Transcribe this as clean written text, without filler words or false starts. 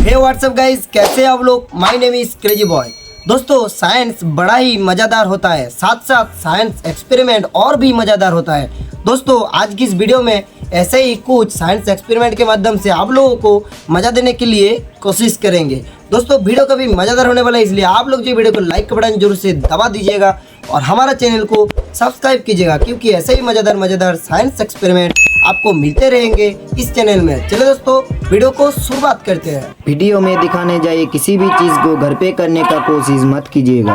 हे WhatsApp guys, कैसे आप लोग। My name is crazy boy. दोस्तों, साइंस बड़ा ही मज़ेदार होता है, साथ साथ साइंस एक्सपेरिमेंट और भी मज़ेदार होता है। दोस्तों, आज की इस वीडियो में ऐसे ही कुछ साइंस एक्सपेरिमेंट के माध्यम से आप लोगों को मज़ा देने के लिए कोशिश करेंगे। दोस्तों, वीडियो काफ़ी मज़ेदार होने वाला है, इसलिए आप लोग जो वीडियो को लाइक का बटन जरूर से दबा दीजिएगा और हमारा चैनल को सब्सक्राइब कीजिएगा, क्योंकि ऐसे ही मज़ेदार साइंस एक्सपेरिमेंट आपको मिलते रहेंगे इस चैनल में। चलो दोस्तों, वीडियो को शुरुआत करते हैं। वीडियो में दिखाने जाए किसी भी चीज़ को घर पे करने का कोशिश मत कीजिएगा।